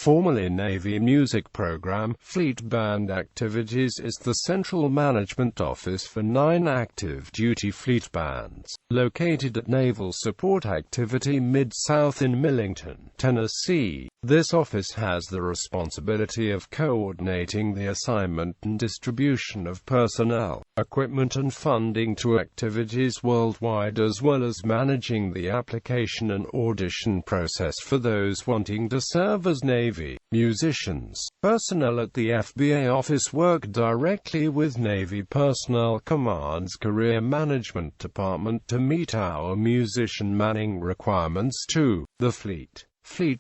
formerly Navy Music Program. Fleet Band Activities is the central management office for 9 active-duty fleet bands, located at Naval Support Activity Mid-South in Millington, Tennessee. This office has the responsibility of coordinating the assignment and distribution of personnel, equipment and funding to activities worldwide, as well as managing the application and audition process for those wanting to serve as Navy musicians. Personnel at the FBA office work directly with Navy Personnel Command's Career Management Department to meet our musician manning requirements to the fleet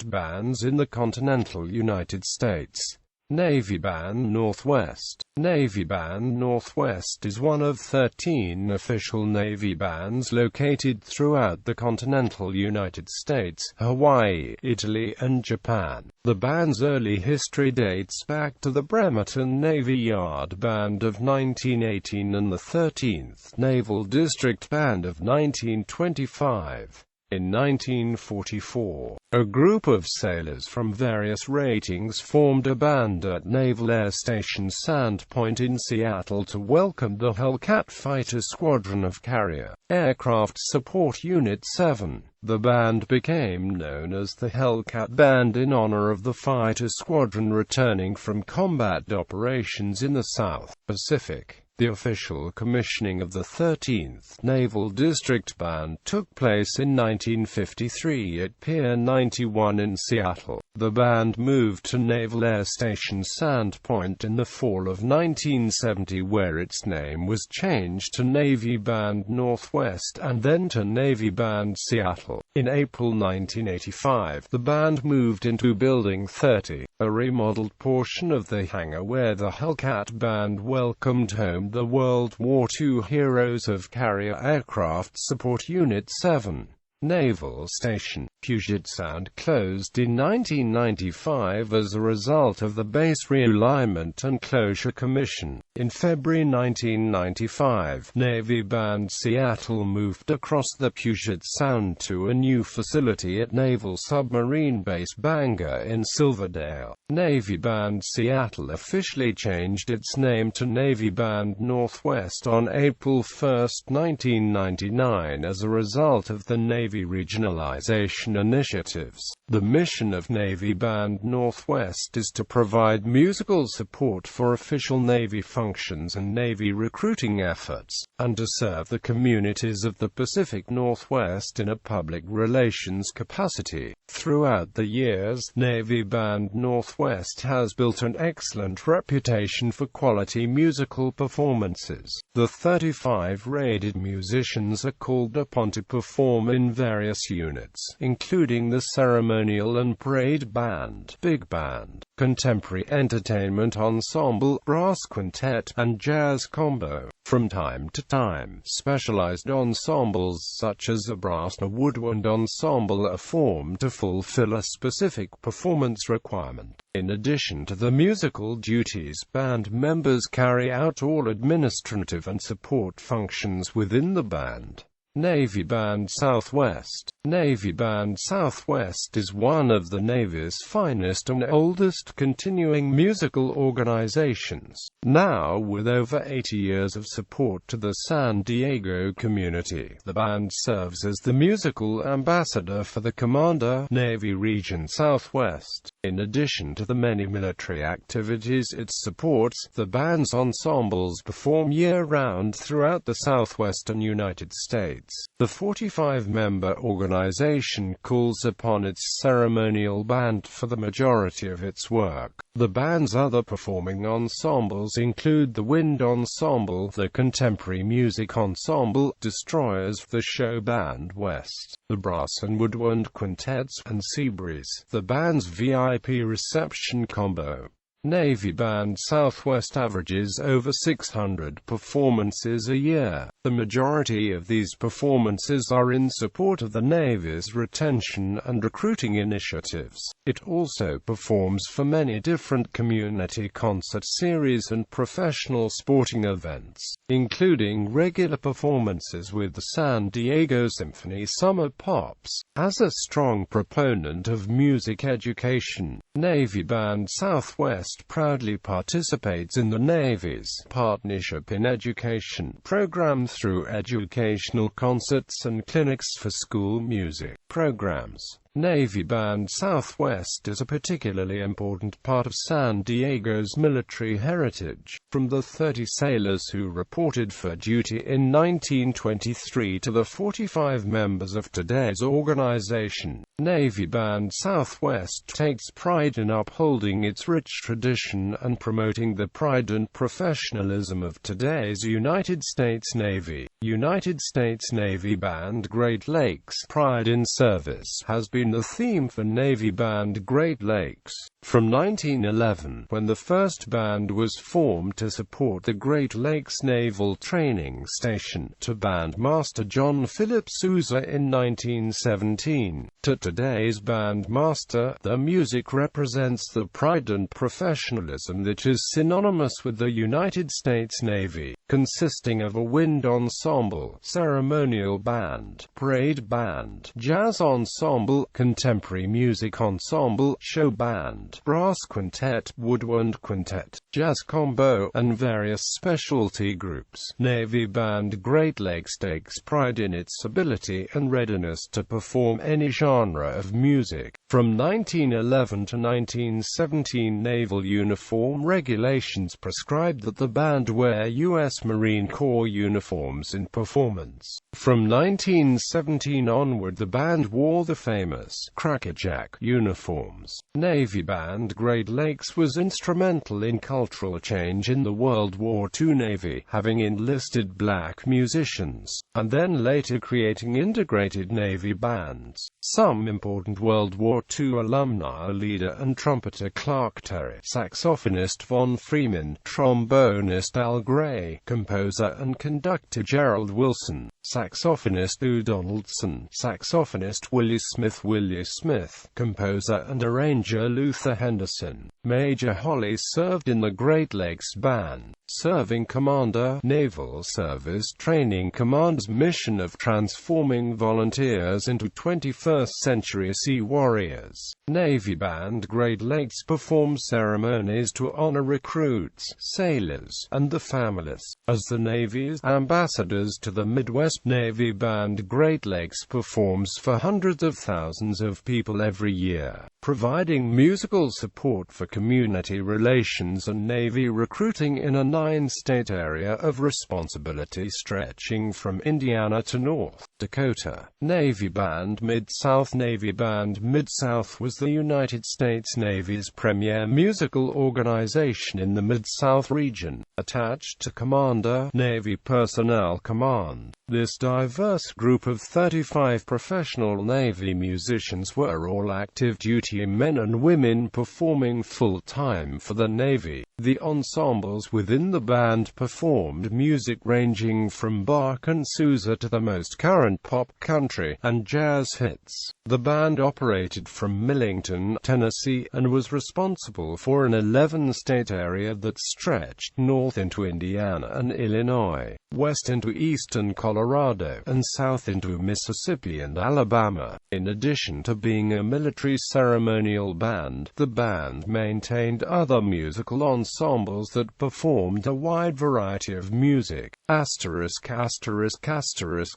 bands in the continental United States. Navy Band Northwest. Navy Band Northwest is one of 13 official Navy bands located throughout the continental United States, Hawaii, Italy, and Japan. The band's early history dates back to the Bremerton Navy Yard Band of 1918 and the 13th Naval District Band of 1925. In 1944, a group of sailors from various ratings formed a band at Naval Air Station Sandpoint in Seattle to welcome the Hellcat Fighter Squadron of Carrier Aircraft Support Unit 7. The band became known as the Hellcat Band in honor of the fighter squadron returning from combat operations in the South Pacific. The official commissioning of the 13th Naval District Band took place in 1953 at Pier 91 in Seattle. The band moved to Naval Air Station Sandpoint in the fall of 1970, where its name was changed to Navy Band Northwest and then to Navy Band Seattle. In April 1985, the band moved into Building 30, a remodeled portion of the hangar where the Hellcat Band welcomed home the World War II heroes of Carrier Aircraft Support Unit 7. Naval Station Puget Sound closed in 1995 as a result of the base realignment and closure commission. In February 1995, Navy Band Seattle moved across the Puget Sound to a new facility at Naval Submarine Base Bangor in Silverdale. Navy Band Seattle officially changed its name to Navy Band Northwest on April 1, 1999 as a result of the Navy regionalization initiatives. The mission of Navy Band Northwest is to provide musical support for official Navy functions and Navy recruiting efforts, and to serve the communities of the Pacific Northwest in a public relations capacity. Throughout the years, Navy Band Northwest has built an excellent reputation for quality musical performances. The 35 rated musicians are called upon to perform in various units, including the ceremonial and parade band, big band, contemporary entertainment ensemble, brass quintet, and jazz combo. From time to time, specialized ensembles such as a brass or woodwind ensemble are formed to fulfill a specific performance requirement. In addition to the musical duties, band members carry out all administrative and support functions within the band. Navy Band Southwest. Navy Band Southwest is one of the Navy's finest and oldest continuing musical organizations, now with over 80 years of support to the San Diego community. The band serves as the musical ambassador for the Commander, Navy Region Southwest. In addition to the many military activities it supports, the band's ensembles perform year-round throughout the southwestern United States. The 45-member organization calls upon its ceremonial band for the majority of its work. The band's other performing ensembles include the Wind Ensemble, the Contemporary Music Ensemble, Destroyers, the Show Band West, the Brass and Woodwind Quintets, and Seabreeze, the band's VIP reception combo. Navy Band Southwest averages over 600 performances a year. The majority of these performances are in support of the Navy's retention and recruiting initiatives. It also performs for many different community concert series and professional sporting events, including regular performances with the San Diego Symphony Summer Pops. As a strong proponent of music education, Navy Band Southwest proudly participates in the Navy's Partnership in Education program through educational concerts and clinics for school music programs. Navy Band Southwest is a particularly important part of San Diego's military heritage. From the 30 sailors who reported for duty in 1923 to the 45 members of today's organization, Navy Band Southwest takes pride in upholding its rich tradition and promoting the pride and professionalism of today's United States Navy. United States Navy Band Great Lakes. Pride in service has been the theme for Navy Band Great Lakes. From 1911, when the first band was formed to support the Great Lakes Naval Training Station, to Bandmaster John Philip Sousa in 1917, to today's bandmaster, the music represents the pride and professionalism that is synonymous with the United States Navy, consisting of a wind ensemble, ceremonial band, parade band, jazz ensemble, contemporary music ensemble, show band, brass quintet, woodwind quintet, jazz combo, and various specialty groups. Navy Band Great Lakes takes pride in its ability and readiness to perform any genre of music. From 1911 to 1917, naval uniform regulations prescribed that the band wear U.S. Marine Corps uniforms in performance. From 1917 onward, the band wore the famous crackerjack uniforms. Navy Band Great Lakes was instrumental in cultural change in the World War II Navy, having enlisted black musicians, and then later creating integrated Navy bands. Some important World War II alumni: leader and trumpeter Clark Terry, saxophonist Von Freeman, trombonist Al Gray, composer and conductor Gerald Wilson, saxophonist Lou Donaldson, saxophonist Willie Smith, composer and arranger Luther Henderson. Major Holly served in the Great Lakes Band, serving commander, Naval Service Training Command's mission of transforming volunteers into 21st century sea warriors. Navy Band Great Lakes performs ceremonies to honor recruits, sailors, and the families. As the Navy's ambassadors to the Midwest, Navy Band Great Lakes performs for hundreds of thousands of people every year, providing musical support for community relations and Navy recruiting in a 9-state area of responsibility stretching from Indiana to North Dakota. Navy Band Mid-South. Navy Band Mid-South was the United States Navy's premier musical organization in the Mid-South region, attached to Commander, Navy Personnel Command. This diverse group of 35 professional Navy musicians were all active-duty men and women performing full-time for the Navy. The ensembles within the band performed music ranging from Bach and Sousa to the most current pop, country, and jazz hits. The band operated from Millington, Tennessee, and was responsible for an 11-state area that stretched north into Indiana and Illinois, west into eastern Colorado, and south into Mississippi and Alabama. In addition to being a military ceremonial band, the band maintained other musical ensembles that performed a wide variety of music.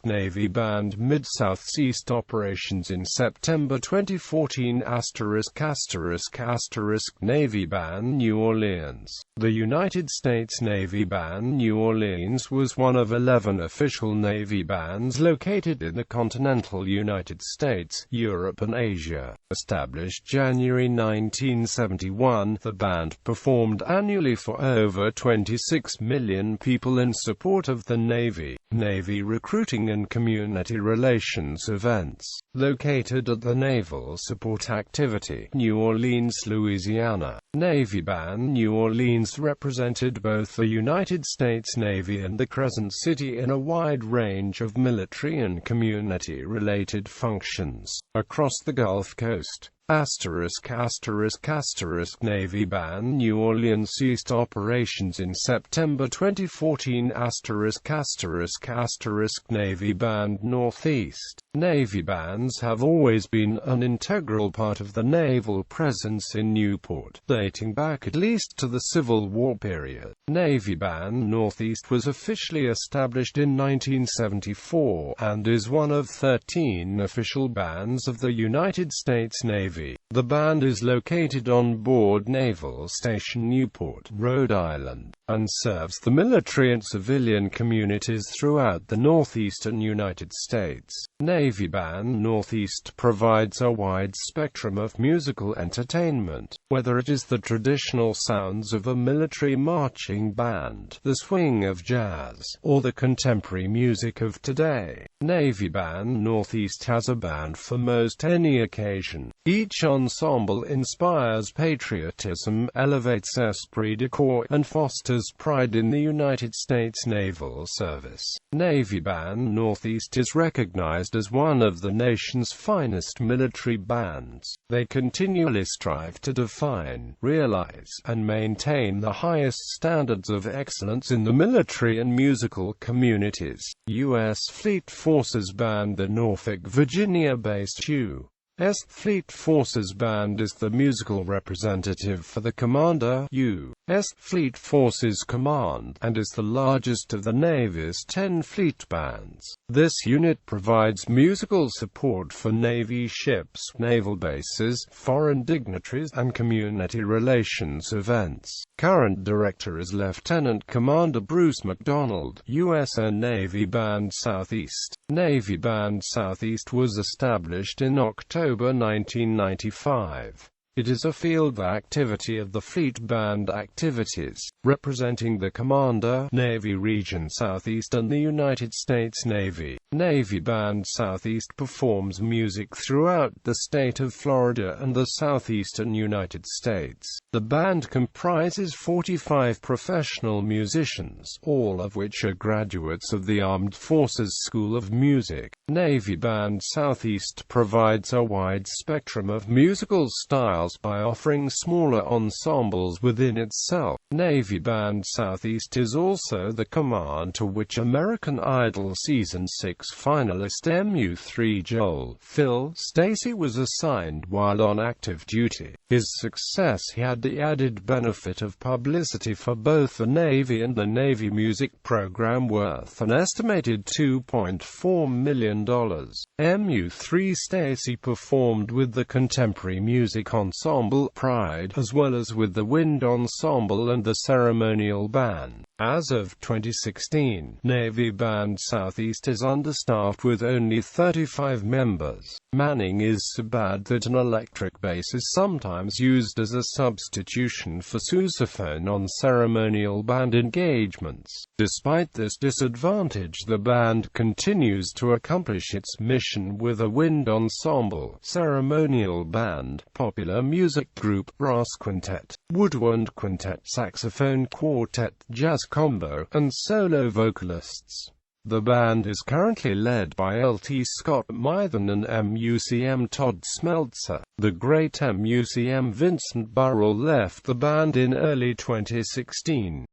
Navy Band Mid-South ceased operations in September 2014. Navy Band New Orleans. The United States Navy Band New Orleans was one of 11 official Navy bands located in the continental United States, Europe and Asia. Established January 1971, the band performed annually for over 26 million people in support of the Navy recruiting and community relations events. Located located at the Naval Support Activity, New Orleans, Louisiana. Navy Band New Orleans represented both the United States Navy and the Crescent City in a wide range of military and community-related functions across the Gulf Coast. Navy Band New Orleans ceased operations in September 2014. Navy Band Northeast. Navy bands have always been an integral part of the naval presence in Newport, dating back at least to the Civil War period. Navy Band Northeast was officially established in 1974, and is one of 13 official bands of the United States Navy. The band is located on board Naval Station Newport, Rhode Island, and serves the military and civilian communities throughout the northeastern United States. Navy Band Northeast provides a wide spectrum of musical entertainment, whether it is the traditional sounds of a military marching band, the swing of jazz, or the contemporary music of today. Navy Band Northeast has a band for most any occasion. Each ensemble inspires patriotism, elevates esprit de corps, and fosters pride in the United States Naval Service. Navy Band Northeast is recognized as one of the nation's finest military bands. They continually strive to define, realize, and maintain the highest standards of excellence in the military and musical communities. U.S. Fleet Forces Band. The Norfolk, Virginia-based U.S. Fleet Forces Band is the musical representative for the Commander, U.S. Fleet Forces Command, and is the largest of the Navy's 10 fleet bands. This unit provides musical support for Navy ships, naval bases, foreign dignitaries, and community relations events. Current director is Lieutenant Commander Bruce McDonald, USA. Navy Band Southeast. Navy Band Southeast was established in October 1995. It is a field activity of the Fleet Band activities, representing the Commander, Navy Region Southeast and the United States Navy. Navy Band Southeast performs music throughout the state of Florida and the southeastern United States. The band comprises 45 professional musicians, all of which are graduates of the Armed Forces School of Music. Navy Band Southeast provides a wide spectrum of musical styles by offering smaller ensembles within itself. Navy Band Southeast is also the command to which American Idol Season 6 finalist MU3 Joel Phil Stacey was assigned while on active duty. His success had the added benefit of publicity for both the Navy and the Navy music program, worth an estimated $2.4 million. MU3 Stacey performed with the contemporary music ensemble Pride, as well as with the wind ensemble and the ceremonial band. As of 2016, Navy Band Southeast is understaffed with only 35 members. Manning is so bad that an electric bass is sometimes used as a substitution for sousaphone on ceremonial band engagements. Despite this disadvantage, the band continues to accomplish its mission with a wind ensemble, ceremonial band, popular music group, brass quintet, woodwind quintet, saxophone quartet, jazz combo, and solo vocalists. The band is currently led by Lt. Scott Mythen and MUCM Todd Smeltzer. The great MUCM Vincent Burrell left the band in early 2016.